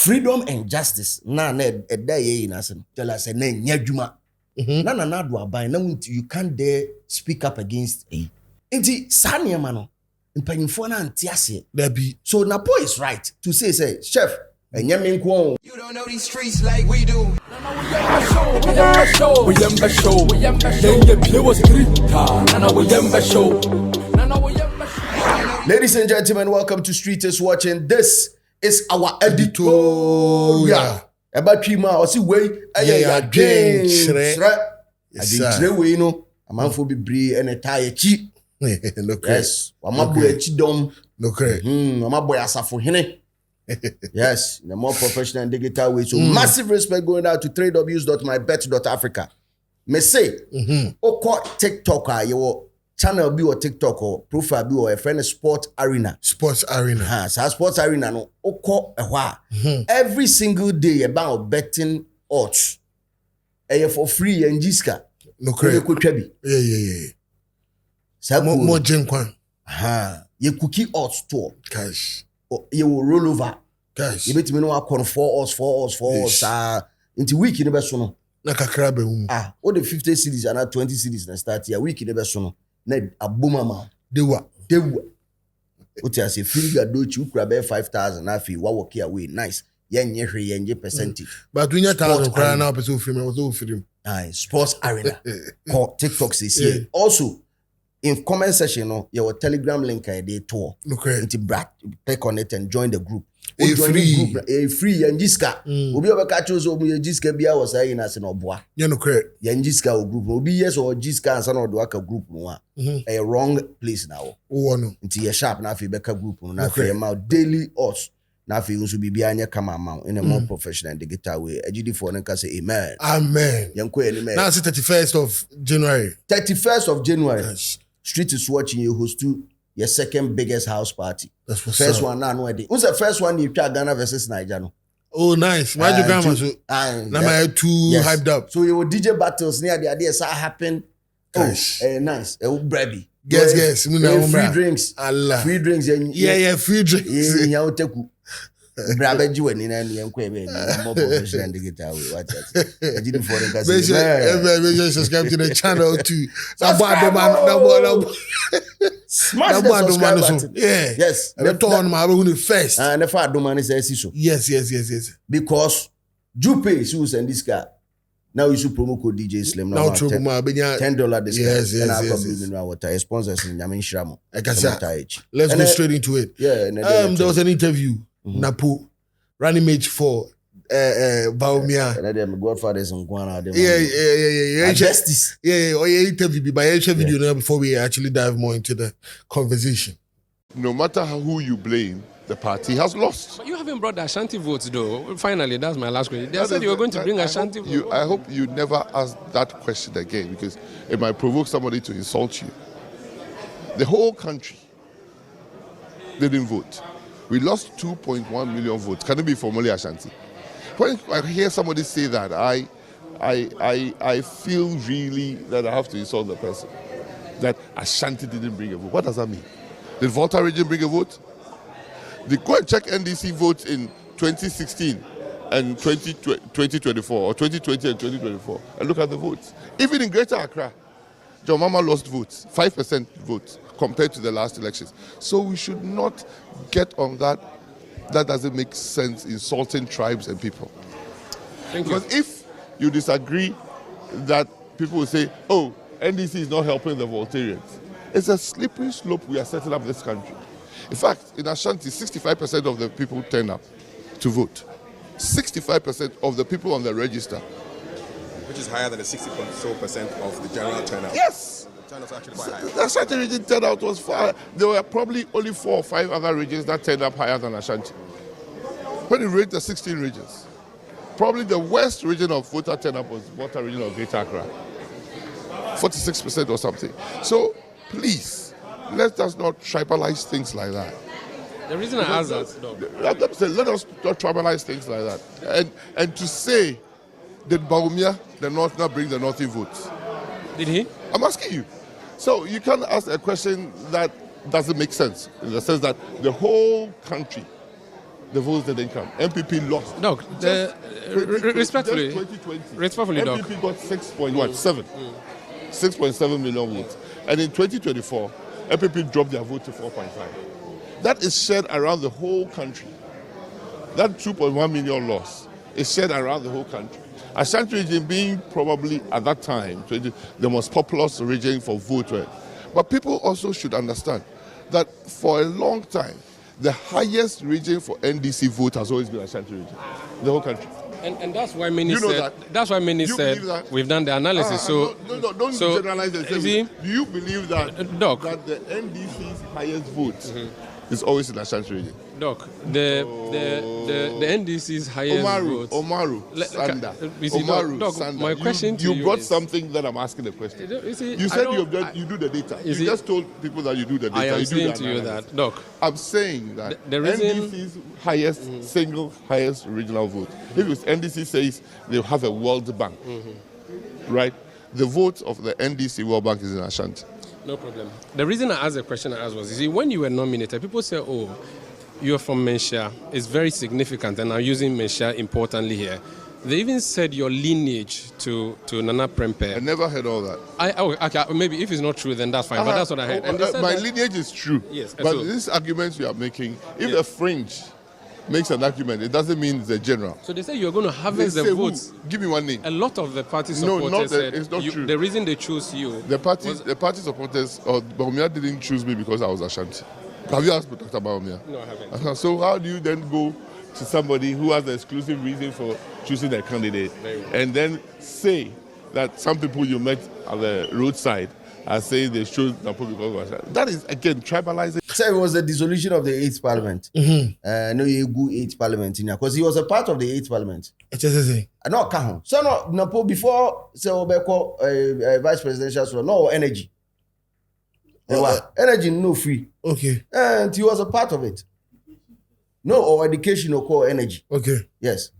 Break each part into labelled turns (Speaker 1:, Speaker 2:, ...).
Speaker 1: freedom and justice. Na a day in us tell us a name Nyajuma. Nana Nadwa by now you can't dare speak up against a. Inti Sanya Mano. Mpanyimfona antiase baby. So Napo is right to say chef enyamin kwon. You don't know these streets like we do. We show. Ladies and gentlemen, welcome to Street is Watching. This is our editorial. About Pima or see way again. We know a man for be bree and a tire cheap. Yes, Wamabu Chidom.
Speaker 2: No credit.
Speaker 1: Wamabu Asafo Hene. Yes, in a more professional and digital way. So massive respect going out to www.mybet.africa. Me say, Oko TikTok, your channel be or TikTok or profile be or a friend Sports Arena.
Speaker 2: Sports Arena.
Speaker 1: So Sports Arena no Oko every single day about betting odds. For free and Jiska.
Speaker 2: No credit. Yeah. More Jenkwan.
Speaker 1: You cookie odds store.
Speaker 2: Cash.
Speaker 1: You will roll over.
Speaker 2: Cash.
Speaker 1: You bet me no account 4 odds. Into week in the best one.
Speaker 2: Naka
Speaker 1: all the 50 cities and not 20 cities na start here. Week in the best one. Ned abumama.
Speaker 2: They were.
Speaker 1: What you say? Free do you grab 5,000 afi. What work away? Nice. Yenye percentage.
Speaker 2: But when you 1,000 cry now, person film was over film.
Speaker 1: Sports Arena. Call TikTok says here. Also. In comment section, your Telegram link I tour.
Speaker 2: Okay.
Speaker 1: Click on it and join the group.
Speaker 2: Free
Speaker 1: and Jiska. Obi catch us Jiska bia was saying as an obwa.
Speaker 2: Yeah, no correct.
Speaker 1: Jiska group. Obi yes or Jiska and son of Dwaka group no. A wrong place now.
Speaker 2: Oh no.
Speaker 1: Into your sharp na fi beka group no na fi amount daily odds. Na fi unso bibia anya kama amount in a more professional and digital way. Ejidi for nka say amen.
Speaker 2: Amen.
Speaker 1: Yanko amen.
Speaker 2: Now it's 31st of January.
Speaker 1: 31st of January.
Speaker 2: Yes.
Speaker 1: Street is Watching you host to your second biggest house party.
Speaker 2: That's what's
Speaker 1: first
Speaker 2: up.
Speaker 1: one now no idea. Who's the first one you try Ghana versus Nigeria? No?
Speaker 2: Oh nice. Why you grandma so? Now my too hyped up.
Speaker 1: So your DJ battles near the idea start happen.
Speaker 2: Nice.
Speaker 1: Nice. Brabby.
Speaker 2: Yes.
Speaker 1: Free drinks.
Speaker 2: Allah.
Speaker 1: Free drinks.
Speaker 2: Yeah, free drinks.
Speaker 1: Yeah, Brabby when in any more professional and digital way. Watch that. I didn't for the
Speaker 2: Make sure subscribe to the channel too.
Speaker 1: Smash the subscribe button.
Speaker 2: Yeah.
Speaker 1: Yes.
Speaker 2: The turn my own first.
Speaker 1: And the fact man is so.
Speaker 2: Yes.
Speaker 1: Because you pay shoes and this guy. Now you should promo code DJ Slim.
Speaker 2: Now $10
Speaker 1: discount.
Speaker 2: Yes.
Speaker 1: Sponsors in Yamin Shramo.
Speaker 2: Let's go straight into it.
Speaker 1: Yeah.
Speaker 2: There was an interview. Napo, running mate for Baumia.
Speaker 1: And Godfathers and Guana.
Speaker 2: Yeah.
Speaker 1: Justice.
Speaker 2: Interview by video now before we actually dive more into the conversation.
Speaker 3: No matter who you blame, the party has lost.
Speaker 4: But you haven't brought the Ashanti votes, though. Finally, that's my last question. They said you were going to bring Ashanti votes.
Speaker 3: I hope you never ask that question again because it might provoke somebody to insult you. The whole country didn't vote. We lost 2.1 million votes. Can it be for Mole Ashanti? When I hear somebody say that, I feel really that I have to insult the person. That Ashanti didn't bring a vote. What does that mean? Did Volta Region bring a vote? Go and check NDC votes in 2016 and 2024 or 2020 and 2024 and look at the votes. Even in Greater Accra, John Mama lost votes, 5% votes compared to the last elections. So we should not get on that. That doesn't make sense, insulting tribes and people.
Speaker 4: Thank you.
Speaker 3: Because if you disagree that people will say, oh, NDC is not helping the Voltarians. It's a slippery slope we are setting up this country. In fact, in Ashanti, 65% of the people turn up to vote. 65% of the people on the register.
Speaker 5: Which is higher than the 60% of the general turnout.
Speaker 3: Yes!
Speaker 5: The turnout was actually quite high.
Speaker 3: The Ashanti region turnout was far. There were probably only 4 or 5 other regions that turned up higher than Ashanti. When you rate the 16 regions, probably the worst region of voter turnout was Volta Region of Greater Accra. 46% or something. So, please, let us not tribalize things like that.
Speaker 4: The reason I asked that,
Speaker 3: let us not tribalize things like that. And to say, did Baumia, the North, not bring the Northern votes?
Speaker 4: Did he?
Speaker 3: I'm asking you. So you can't ask a question that doesn't make sense, in the sense that the whole country the votes didn't come. MPP lost.
Speaker 4: Doc, respectfully,
Speaker 3: just 2020,
Speaker 4: respectfully, Doc.
Speaker 3: MPP got 6.7 million votes. And in 2024, MPP dropped their vote to 4.5. That is shared around the whole country. That 2.1 million loss is shared around the whole country. Ashanti Region being probably at that time the most populous region for vote. But people also should understand that for a long time, the highest region for NDC vote has always been Ashanti Region, the whole country.
Speaker 4: And that's why many
Speaker 3: You know
Speaker 4: said.
Speaker 3: that?
Speaker 4: That's why many
Speaker 3: You
Speaker 4: said
Speaker 3: believe that?
Speaker 4: we've done the analysis.
Speaker 3: Don't generalize it.
Speaker 4: you see,
Speaker 3: Do you believe that,
Speaker 4: Doc.
Speaker 3: that the NDC's highest vote is always in Ashanti Region?
Speaker 4: Doc, the NDC's highest vote.
Speaker 3: Omaru, Sanda.
Speaker 4: You see, Doc,
Speaker 3: Sanda.
Speaker 4: my question to
Speaker 3: you
Speaker 4: you
Speaker 3: got
Speaker 4: is,
Speaker 3: something that I'm asking a question.
Speaker 4: You see,
Speaker 3: You said you do the data. You just told people that you do the data.
Speaker 4: I am
Speaker 3: you do
Speaker 4: saying
Speaker 3: the
Speaker 4: to you
Speaker 3: analysis.
Speaker 4: that, Doc.
Speaker 3: I'm saying that
Speaker 4: The reason-
Speaker 3: NDC's highest, single highest regional vote. If it's NDC says they have a World Bank, right? The vote of the NDC World Bank is in Ashanti.
Speaker 4: No problem. The reason I asked the question I asked was, you see, when you were nominated, people say, oh, you're from Menshia. It's very significant, and I'm using Menshia importantly here. They even said your lineage to Nana Prempeh.
Speaker 3: I never heard all that.
Speaker 4: Okay, maybe if it's not true, then that's fine, but that's what I heard. And they said
Speaker 3: my
Speaker 4: that-
Speaker 3: lineage is true.
Speaker 4: Yes,
Speaker 3: But
Speaker 4: so-
Speaker 3: these arguments you are making, if the fringe makes an argument, it doesn't mean the general.
Speaker 4: So they say you're going to
Speaker 3: They
Speaker 4: harvest
Speaker 3: say
Speaker 4: the
Speaker 3: who?
Speaker 4: votes.
Speaker 3: Give me one name.
Speaker 4: A lot of the party
Speaker 3: No,
Speaker 4: supporters
Speaker 3: not the-
Speaker 4: said
Speaker 3: it's not true.
Speaker 4: the reason they chose you.
Speaker 3: The party supporters, or Baumia didn't choose me because I was Ashanti. Have you asked Dr. Baumia?
Speaker 4: No, I haven't.
Speaker 3: So how do you then go to somebody who has the exclusive reason for choosing a candidate and then say that some people you met at the roadside are saying they chose Napo because of Ashanti? That is, again, tribalizing.
Speaker 1: So it was the dissolution of the 8th Parliament. No, you go 8th Parliament in because he was a part of the 8th Parliament. No, Kaho. So no, Napo before Obeko vice presidential, so no energy. Energy no free.
Speaker 2: Okay.
Speaker 1: And he was a part of it. No, or education or core energy.
Speaker 2: Okay.
Speaker 1: Yes.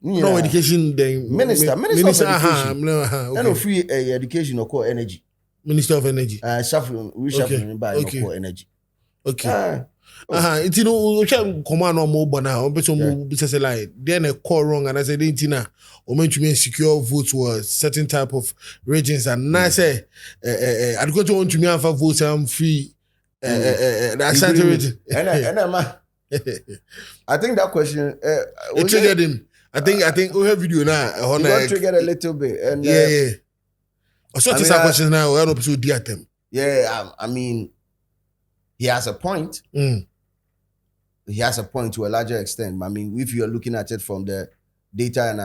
Speaker 2: No education then.
Speaker 1: Minister of Education.
Speaker 2: Okay.
Speaker 1: No free education or core energy.
Speaker 2: Minister of Energy.
Speaker 1: Reshuffling by
Speaker 2: Okay.
Speaker 1: core energy.
Speaker 2: Okay. It's you know, we can command on mobile now. But some business like then a call wrong, and I said, "Intina, or meant to mean secure votes was certain type of regions." And I say, "I'd go to want to me for votes. I'm free." The Ashanti region.
Speaker 1: I think that question
Speaker 2: It triggered him. I think we have video now.
Speaker 1: He got triggered a little bit, and
Speaker 2: yeah. I saw this question now. I don't know dear them.
Speaker 1: Yeah, I mean, he has a point. He has a point to a larger extent. I mean, if you're looking at it from the data and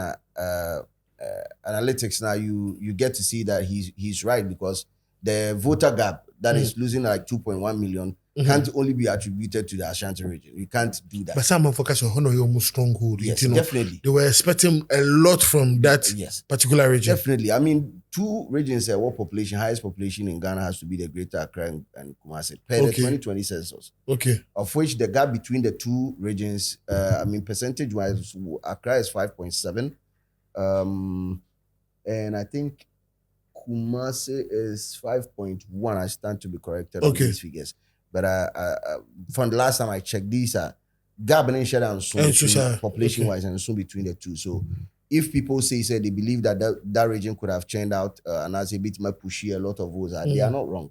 Speaker 1: analytics now, you get to see that he's right, because the voter gap that is losing like 2.1 million can't only be attributed to the Ashanti region. You can't do that.
Speaker 2: But some focus on your most stronghold.
Speaker 1: Yes,
Speaker 2: you know,
Speaker 1: definitely.
Speaker 2: They were expecting a lot from that particular region.
Speaker 1: Definitely. I mean, two regions highest population in Ghana has to be the Greater Accra and Kumasi per the 2020 census.
Speaker 2: Okay.
Speaker 1: Of which the gap between the two regions, I mean, percentage-wise, Accra is 5.7. And I think Kumasi is 5.1. I stand to be corrected on these figures. But from the last time I checked, these are gap and share and so population-wise and so between the two. So if people say they believe that region could have churned out and as a bit more pushy a lot of votes, they are not wrong.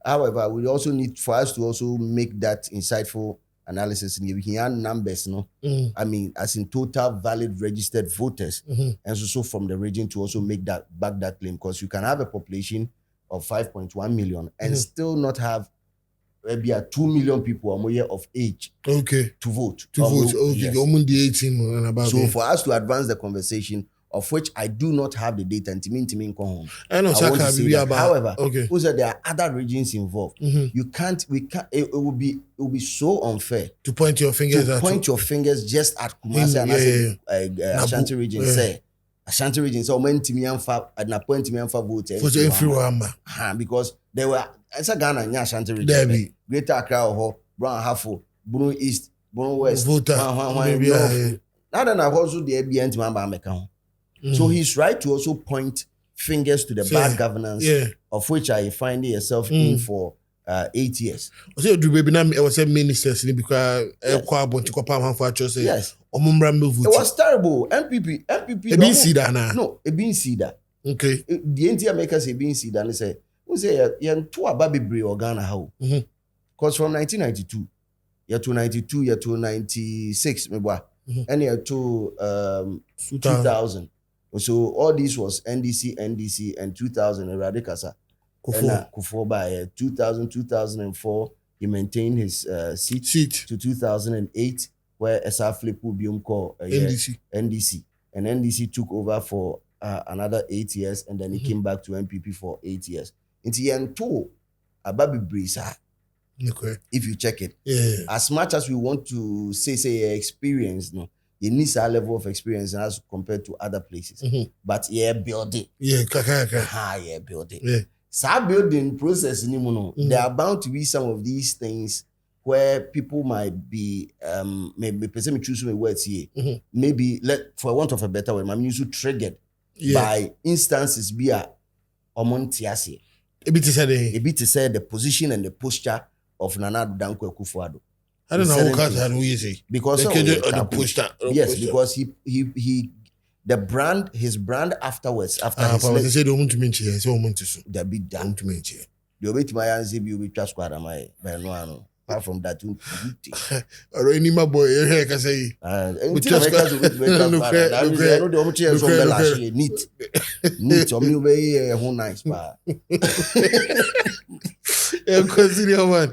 Speaker 1: However, we also need for us to also make that insightful analysis and give numbers, I mean, as in total valid registered voters, and so from the region to also make that claim, because you can have a population of 5.1 million and still not have maybe 2 million people or more of age to vote.
Speaker 2: Okay, the 18 and above.
Speaker 1: So for us to advance the conversation, of which I do not have the data,
Speaker 2: I know,
Speaker 1: however, also there are other regions involved. We can't. It will be so unfair
Speaker 2: to point your fingers
Speaker 1: just at Kumasi and Ashanti region. Say Ashanti region. So when Timianfa at Napo and Timianfa vote because they were. It's a Ghana and Ashanti region. Greater Accra, Brown Hafo, Bruno East, Bruno West,
Speaker 2: voter.
Speaker 1: Now then, I've also the ABN. So he's right to also point fingers to the bad governance, of which I find yourself in for 8 years.
Speaker 2: So do baby now I was saying ministers because say
Speaker 1: Yes. It was terrible. MPP.
Speaker 2: It been see that now.
Speaker 1: No, it been see that.
Speaker 2: Okay.
Speaker 1: The entire makers say been see that and say, we say you two are baby bre or Ghana how. Because from 1992, year to 92, year to 96, and year to 2000. So all this was NDC, and 2000 Radikasa. Kufo by 2000, 2004, he maintained his seat to 2008, where Esa Flipu Biumko NDC. And NDC took over for another 8 years, and then he came back to MPP for 8 years. Into year two, Ababi Brisa.
Speaker 2: Okay.
Speaker 1: If you check it,
Speaker 2: as
Speaker 1: much as we want to say experience, no, you need a level of experience as compared to other places. But building, building. So building process anymore. There are bound to be some of these things where people might be maybe choose my words here. Maybe for want of a better word, I'm used to triggered by instances be a omontiasi. A bit to say the position and the posture of Nana Danko Akufo-Addo.
Speaker 2: I don't know how we say
Speaker 1: because
Speaker 2: the posture.
Speaker 1: Yes, because he his brand afterwards after his
Speaker 2: say don't to mention so
Speaker 1: the big down to mention. The way to my answer be with squad am I no. Apart from that,
Speaker 2: already my boy here can say
Speaker 1: neat or me nice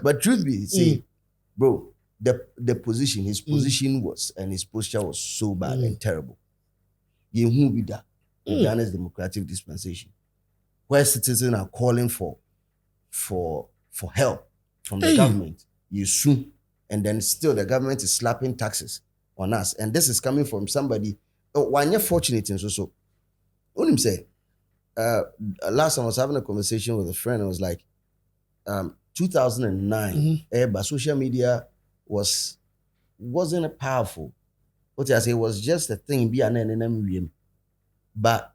Speaker 1: but truth be see bro, the position, his position was and his posture was so bad and terrible. You be that Ghana's democratic dispensation, where citizens are calling for help from the government. You soon, and then still the government is slapping taxes on us, and this is coming from somebody. When you're fortunate and so. What him say? Last time I was having a conversation with a friend. I was like, 2009, but social media wasn't powerful. What I say was just a thing. But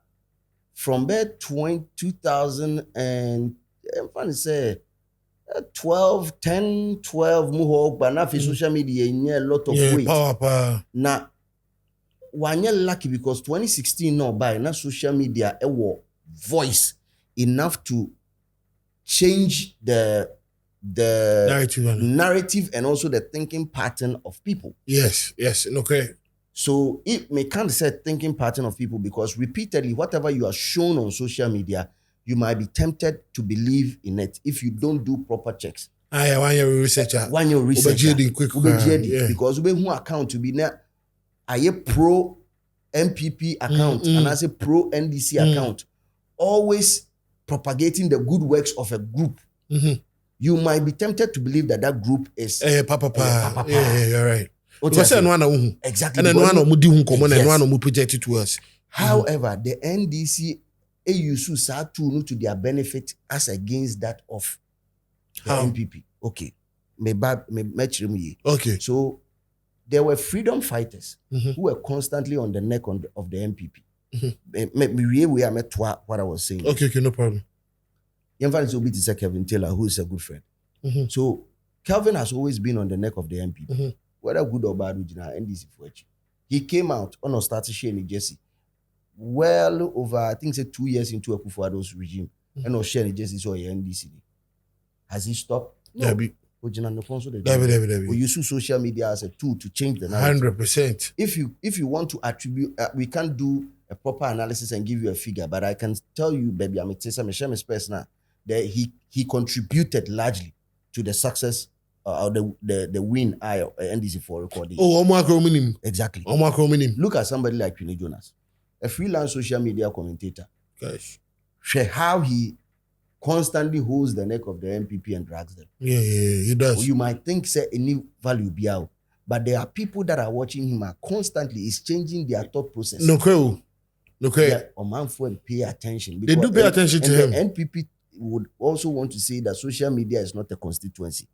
Speaker 1: from there, 2000 and I'm trying to say 12, muhok, but now for social media, a lot of weight.
Speaker 2: Power.
Speaker 1: Now, when you're lucky because 2016 no by now social media voice enough to change the narrative and also the thinking pattern of people.
Speaker 2: Yes, okay.
Speaker 1: So it may can't say thinking pattern of people because repeatedly, whatever you are shown on social media, you might be tempted to believe in it if you don't do proper checks.
Speaker 2: When you're a researcher.
Speaker 1: Because who account to be now a pro MPP account and as a pro NDC account, always propagating the good works of a group. You might be tempted to believe that group is
Speaker 2: papa. Yeah, you're right.
Speaker 1: Exactly.
Speaker 2: And then project it to us.
Speaker 1: However, the NDC use to their benefit as against that of the MPP. Okay.
Speaker 2: Okay.
Speaker 1: So there were freedom fighters who were constantly on the neck of the MPP. We are met what I was saying.
Speaker 2: Okay, no problem.
Speaker 1: Kevin Taylor, who is a good friend. So Kelvin has always been on the neck of the MPP. Whether good or bad, NDC for it. He came out on a starting share in Jesse. Well over, I think, 2 years into Akufo-Addo's regime. And no share in Jesse so NDC. Has he stopped? No. We use social media as a tool to change the narrative.
Speaker 2: 100%.
Speaker 1: If you want to attribute, we can't do a proper analysis and give you a figure, but I can tell you, baby, I'm a space now, that he contributed largely to the success or the win of NDC for recording. Exactly. Look at somebody like Quinny Jonas, a freelance social media commentator.
Speaker 2: Gosh.
Speaker 1: How he constantly holds the neck of the MPP and drags them.
Speaker 2: Yeah, he does.
Speaker 1: You might think say any value be out, but there are people that are watching him and constantly is changing their thought process. Pay attention.
Speaker 2: They do pay attention to him.
Speaker 1: The NPP would also want to say that social media is not a constituency.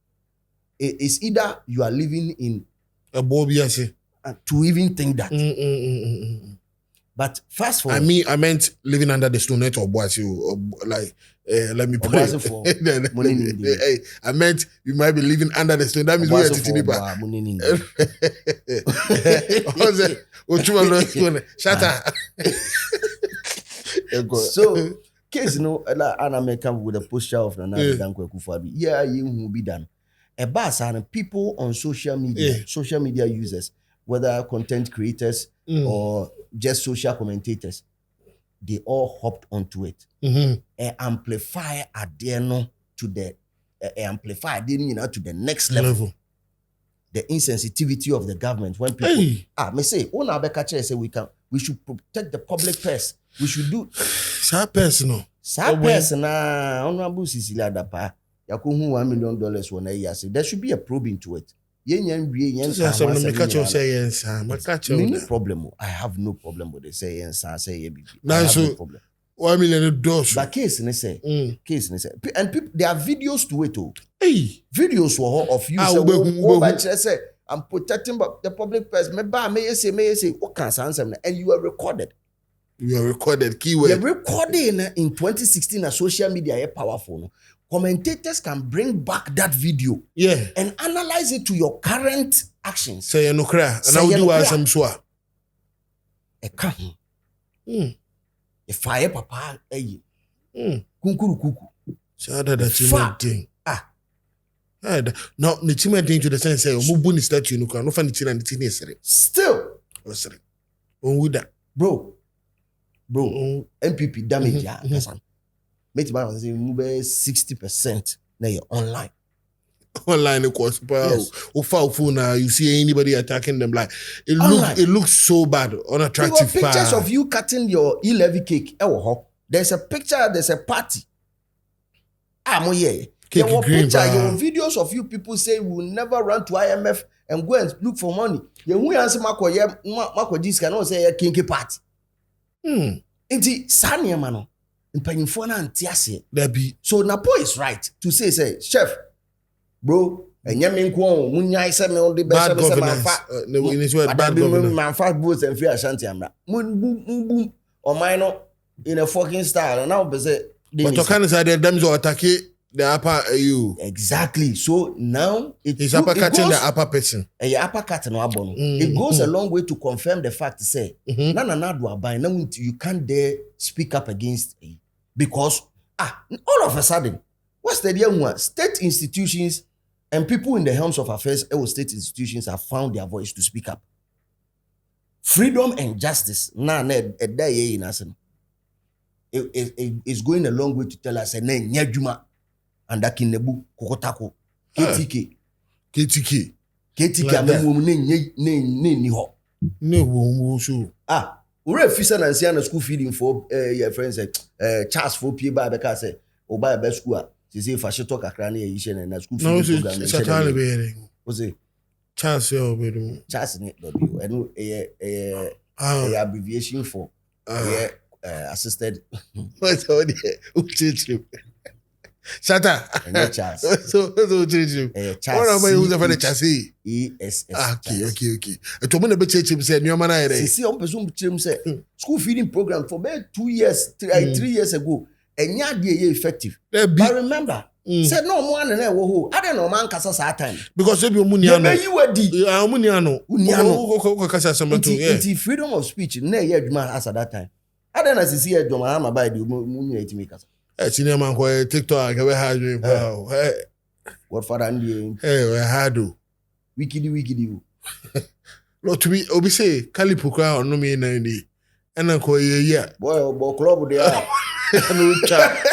Speaker 1: It's either you are living in
Speaker 2: a Bobby,
Speaker 1: to even think that. But fast forward.
Speaker 2: I meant living under the stone net or boas you like let me pray. I meant you might be living under the stone. That means we are shut up.
Speaker 1: So case an American with a posture of Nana Dankwa Kufuor. Yeah, you will be done. A bus and people on social media users, whether content creators or just social commentators, they all hopped onto it. Amplify Adeno to the amplify Adeno to the next level. The insensitivity of the government when people may say, "Oh, now Bekache say we should protect the public purse. We should do
Speaker 2: personal.
Speaker 1: Honorable Cecilia Dapa, Yakuhu $1 million when I say there should be a probe into it. Problem. I have no problem with the say and say no problem.
Speaker 2: 1 million dollars.
Speaker 1: But case and people there are videos to it too. Videos of you say I'm protecting the public purse. May say what can answer and you are recorded.
Speaker 2: You are recorded. Keyword.
Speaker 1: The recording in 2016 on social media is powerful. Commentators can bring back that video and analyze it to your current actions.
Speaker 2: Say no cry. And I will do as I'm sure.
Speaker 1: If fire papa, kunkuru kuku.
Speaker 2: So that's your thing. No, the thing to the sense say, Mubuni statue, no can find it in the
Speaker 1: still.
Speaker 2: On with that.
Speaker 1: Bro, MPP damage ya. Make my say move 60% now you're online.
Speaker 2: Online of course. You see anybody attacking them like it looks so bad, unattractive.
Speaker 1: There were pictures of you cutting your E-levy cake. There's a picture, there's a party. There were videos of you people say we will never run to IMF and go and look for money. You answer Mako this cannot say a kinky party. Inti Sanya mano. So Napo is right to say, chef, bro, and yamin munya is the best bad governance. Boats and free Ashanti boom or minor in a fucking style. And now but
Speaker 2: you can't say that them attack the upper you.
Speaker 1: Exactly. So now
Speaker 2: it's upper catching the upper person.
Speaker 1: Upper cat no abono. It goes a long way to confirm the fact to say you can't dare speak up against it. Because all of a sudden, what's the deal? State institutions and people in the helms of affairs, state institutions have found their voice to speak up. Freedom and justice. It's going a long way to tell us and Kinebu Kokotako KTK Ure officer and see school feeding for your friends Charles for pay by because say o buy best school say for talk akrani e yishe na school feeding program
Speaker 2: no satani be
Speaker 1: o say
Speaker 2: Charles be
Speaker 1: Charles ni w eno abbreviation for assisted
Speaker 2: what's all the Shata. So Charles. What about you for the chassis?
Speaker 1: ESS.
Speaker 2: Okay. To me, the church said, "Your man, I
Speaker 1: see on person say school feeding program for about 2 years, 3 years ago, and ya dey effective. But remember, said no more than I don't know man kasa that time
Speaker 2: because if you money,
Speaker 1: freedom of speech. Ne ye adwuma as at that time. I don't know see adwuma am buy the money eti make kasa.
Speaker 2: Cinema ko TikTok we had you.
Speaker 1: What for and
Speaker 2: we had
Speaker 1: wikidi.
Speaker 2: Not to be obi say Kalipu kwa no me na ni. Ena ko ye
Speaker 1: boy club dey are.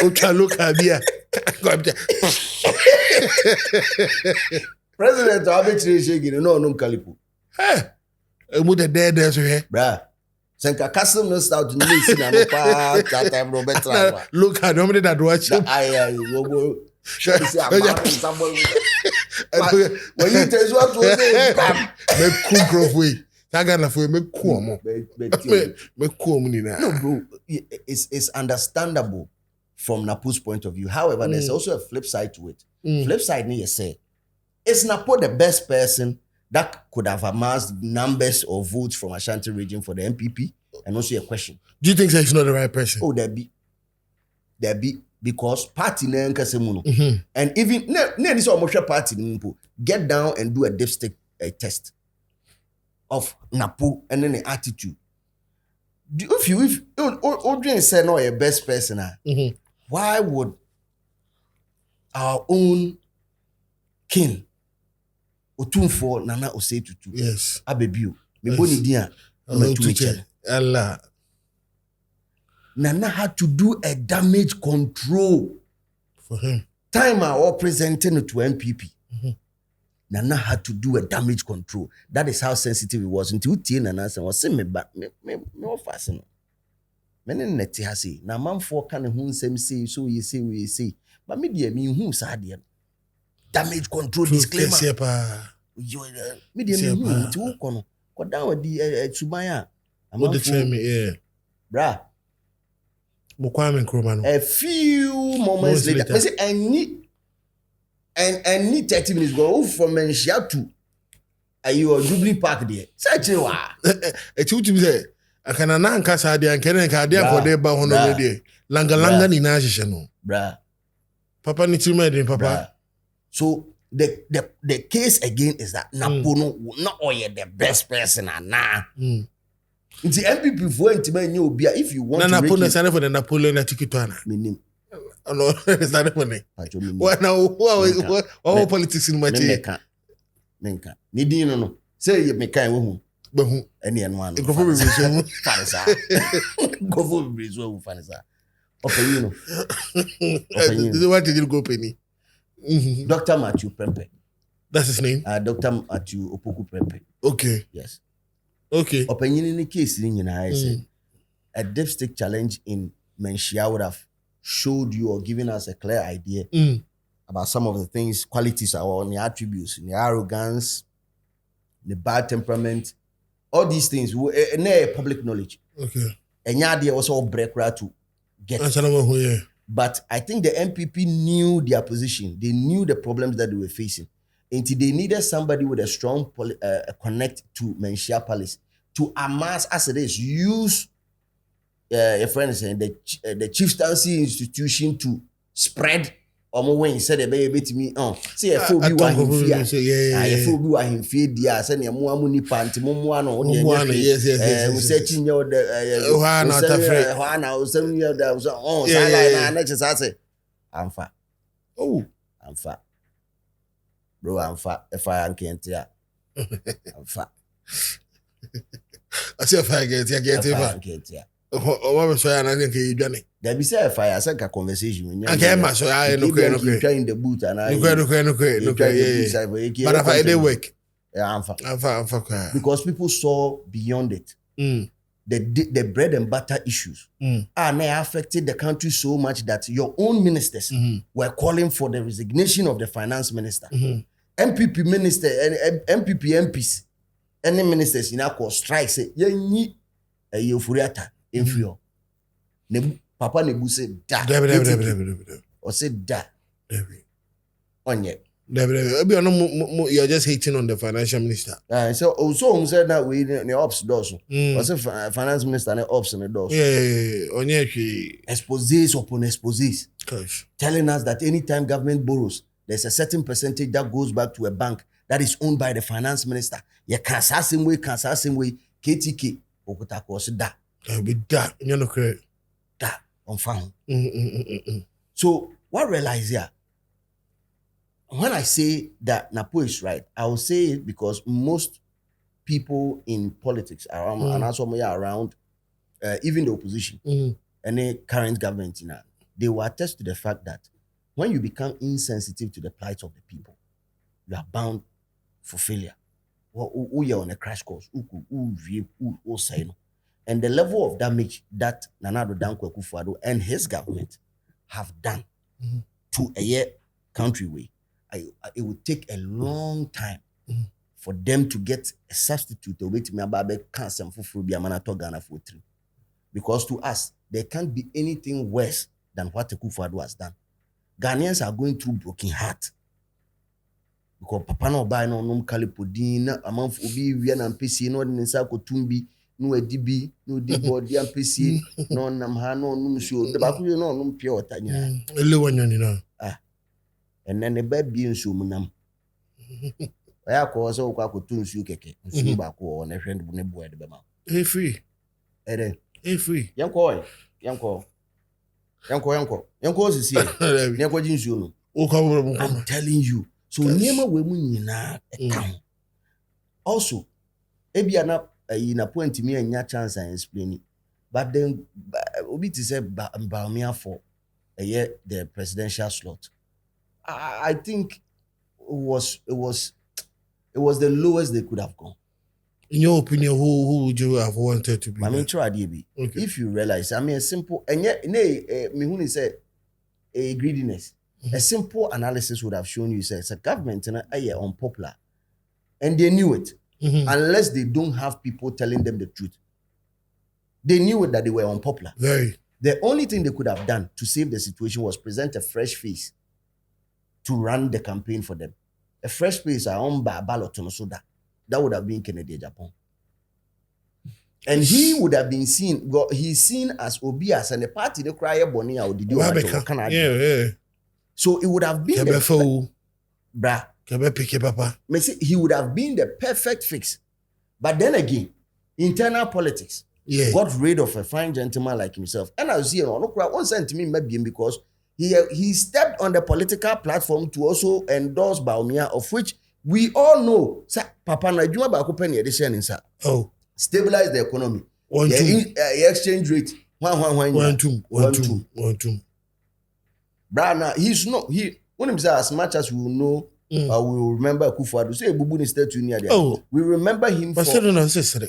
Speaker 2: Ucha look abia.
Speaker 1: President Abetri Shegini no Kalipu.
Speaker 2: Emu the dead there so here.
Speaker 1: Bra. Senka custom no start to listen na pa that time Robert Lava.
Speaker 2: Look at nobody that watch him.
Speaker 1: Go somebody. When you tell what to say,
Speaker 2: me cool way. Tagana for me cool mo. Me cool money na.
Speaker 1: No bro, it's understandable from Napo's point of view. However, there's also a flip side to it. Flip side ni say, is Napo the best person that could have amassed numbers of votes from Ashanti region for the MPP? and also a question.
Speaker 2: Do you think that he's not the right person?
Speaker 1: Oh, there be because party na nkasemuno. And even ne this almost party nimpo get down and do a dipstick test of Napo and then the attitude. If Odrin said no, a best person, why would our own king Otunfo Nana Osei Tutu Abebio me boni dia
Speaker 2: Allah
Speaker 1: Nana had to do a damage control
Speaker 2: for him.
Speaker 1: Time I presenting it to MPP. Nana had to do a damage control. That is how sensitive it was. Until Nana said, "Was me fasten." Many neti has say, "Na man for can who say so you say." But me dear me who sad damage control disclaimer. Me dear me who to kono. Ko down with the Subaya.
Speaker 2: What the tell me
Speaker 1: Bra. A few moments later, I say I need 30 minutes go from Menchia to your Jubilee Park there. Such a wa.
Speaker 2: A two to say, I can ananka Sadia and Kenen Kadia for their Bahono day. Langa ni Najishano.
Speaker 1: Bra.
Speaker 2: Papa Nichimedi, Papa.
Speaker 1: So the case again is that Napono will not oye the best person and the MPP for intimate be if you want
Speaker 2: to put the for the Napoleon Tikitana.
Speaker 1: Meaning.
Speaker 2: No, it's not funny. What now? What politics in my team?
Speaker 1: Menka. Nidino no. Say you make kind who.
Speaker 2: But
Speaker 1: any one.
Speaker 2: Go for reason.
Speaker 1: Go for reason. Fanisa. Okay, you know.
Speaker 2: What did you go penny?
Speaker 1: Dr. Matthew Prempe.
Speaker 2: That's his name?
Speaker 1: Dr. Matthew Opoku Prempe.
Speaker 2: Okay.
Speaker 1: Yes.
Speaker 2: Okay.
Speaker 1: Opinion in the case, I said, a dipstick challenge in Menchia would have showed you or given us a clear idea about some of the things, qualities, or the attributes, the arrogance, the bad temperament, all these things, public knowledge.
Speaker 2: Okay.
Speaker 1: And yeah, they also break right to get. But I think the MPP knew their position. They knew the problems that they were facing. Until they needed somebody with a strong connect to Menchia Palace to amass, as it is, use a friend is saying the chieftaincy institution to spread when he said the baby to me see a fool be what him fear a fool be what him fear dia say na mo amuni panti mo ano
Speaker 2: yes
Speaker 1: we searching your the na o sem your the sala na just say amfa amfa bro amfa if I can't ya amfa
Speaker 2: I say if I get ya what was I think you done it?
Speaker 1: There be say fire say a conversation.
Speaker 2: I can't so I no
Speaker 1: in the boot and I
Speaker 2: but if I did work.
Speaker 1: Yeah, because people saw beyond it. The bread and butter issues are now affected the country so much that your own ministers were calling for the resignation of the finance minister. MPP minister and MPP MPs, any ministers in our strike say ye euforiata inferior. Papa Nebu said da. Or said da. Onye.
Speaker 2: You're just hating on the financial minister.
Speaker 1: So also said that we the ops does. Was a finance minister and the ops in the doors.
Speaker 2: Yeah. Onye
Speaker 1: exposés upon exposés.
Speaker 2: Gosh.
Speaker 1: Telling us that anytime government borrows, there's a certain percentage that goes back to a bank that is owned by the finance minister. You can't same way, KTK. Okutako said that.
Speaker 2: Be that, you know, correct.
Speaker 1: That on found. So what realize here? When I say that Napo is right, I will say it because most people in politics around and also around even the opposition and the current government they will attest to the fact that when you become insensitive to the plight of the people, you are bound for failure. Who you're on a crash course, and the level of damage that Nana Addo Dankwa Akufo-Addo and his government have done to a country way, it would take a long time for them to get a substitute to wait me about cancer for Ghana for 3. Because to us, there can't be anything worse than what Akufo-Addo has done. Ghanaians are going through broken heart. Because Papa no buy no kalipodin, amount of obi and PC no in Sako Tumbi. no edibi no di body ampesi no nam ha no num nsuo de ba ko no num pure water nya
Speaker 2: ele wanyani na
Speaker 1: and then the baby nsuo mu nam ya ko so kwa ko tu nsuo keke nsuo ba ko na hwend ne bo de be ma
Speaker 2: free free
Speaker 1: yanko sisi yanko ji nsuo no I'm telling you so niema we mu nyina account also ebia na point me anya chance and explain it but then obi to say Baumia for the presidential slot I think it was the lowest they could have gone.
Speaker 2: In your opinion, who would you have wanted to be?
Speaker 1: I mean, try DB. Okay. If you realize, I mean, a simple and yet, me said a greediness. A simple analysis would have shown you it's a government and unpopular, and they knew it. Unless they don't have people telling them the truth, they knew it that they were unpopular.
Speaker 2: Very.
Speaker 1: The only thing they could have done to save the situation was present a fresh face to run the campaign for them. A fresh face on ballot on soda. That would have been Kennedy Japan. And he would have been seen, he's seen as Obias and the party they cry Bonnie or did you
Speaker 2: yeah.
Speaker 1: So it would have been he would have been the perfect fix. But then again, internal politics got rid of a fine gentleman like himself. And I was here on one sent to me maybe because he stepped on the political platform to also endorse Baumia, of which we all know. Papa Najuma Bakupeni edition inside.
Speaker 2: Oh,
Speaker 1: stabilize the economy. Exchange rate. 1-2. Brana, he's not when he says as much as we will know. We will remember Kufuor. Say Bubu is still too near there. We remember him for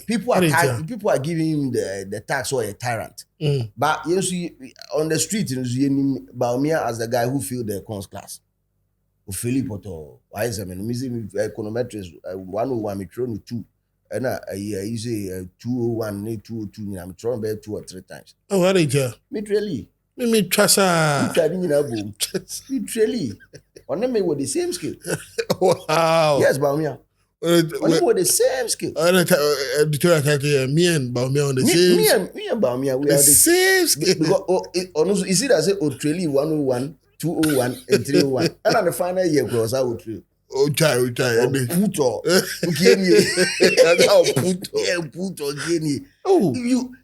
Speaker 1: people are giving him the tax or a tyrant. But you see on the street, you see Baumia as the guy who failed the cons class. Philip Otto, why is I mean, econometrics 101, me thrown 2, and you say 201, 202. I'm throwing back 2 or 3 times.
Speaker 2: Oh, what did you?
Speaker 1: Literally.
Speaker 2: Me trust
Speaker 1: literally. On them with the same skill.
Speaker 2: Wow.
Speaker 1: Yes, Baumia. On them with the same skill.
Speaker 2: Me and Baumia on the same.
Speaker 1: Me and Baumia, we are the
Speaker 2: same skill.
Speaker 1: Because you see that say Australia 101, 201, and 301. And on the final year, cross out through.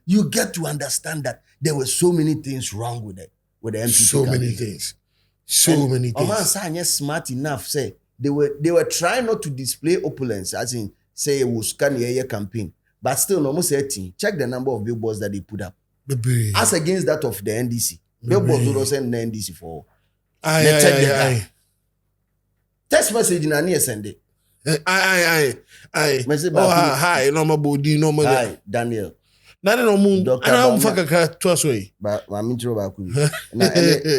Speaker 1: You get to understand that there were so many things wrong with the MPP.
Speaker 2: So many things.
Speaker 1: Oman Sanya smart enough say they were trying not to display opulence, as in say it was Kanye campaign, but still almost 18. Check the number of billboards that they put up. As against that of the NDC. Billboards would send the NDC for. Aye. Text message in a send it.
Speaker 2: Aye. Hi, normal body, normal.
Speaker 1: Hi, Daniel.
Speaker 2: None no moon. I don't fuck twice way.
Speaker 1: But I'm intro back with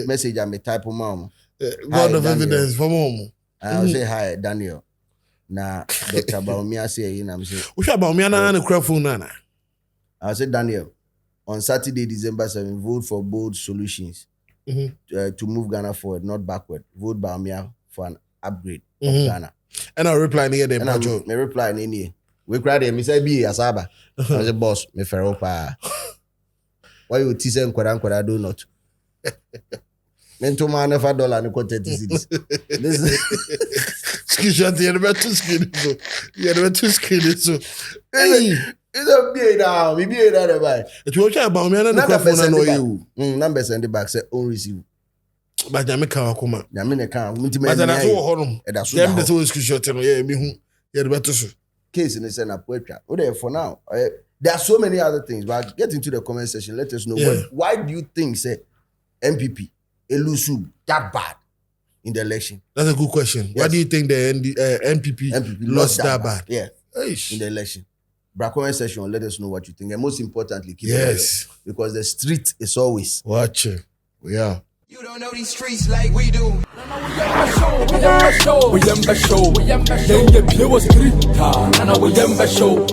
Speaker 1: message I'm a type of mom.
Speaker 2: God of evidence for mom.
Speaker 1: I'll say hi, Daniel. Now, Dr. Baumia say in I'm saying.
Speaker 2: Which about me and a crap phone nana.
Speaker 1: I'll say Daniel. On Saturday, December 7, vote for bold solutions to move Ghana forward, not backward. Vote Baumia for an upgrade of Ghana.
Speaker 2: And I'll reply near them.
Speaker 1: Me reply in we cried him. He said, "Be Asaba." I said, "Boss, me feropa. Why you tease and kwara do not?" Mento man never dollar and content is this.
Speaker 2: Screenshot the other two screen so. The other two screen so.
Speaker 1: Hey, it's a be now. We be that by.
Speaker 2: It was about me and the know you.
Speaker 1: Numbers and the back say own receive.
Speaker 2: But Jamaica come.
Speaker 1: Jamaica can.
Speaker 2: But that's all honor. That's them the screenshot me who. Yeah, better so.
Speaker 1: Case in the Senate poetry. Okay, for now, there are so many other things, but get into the comment section. Let us know why do you think say MPP Elusu that bad in the election?
Speaker 2: That's a good question. Yes. Why do you think the MPP lost that bad?
Speaker 1: Yeah, in the election. But comment section. Let us know what you think, and most importantly, keep it real, because the street is always
Speaker 2: watching. We are.
Speaker 6: You don't know these streets like we do. We show.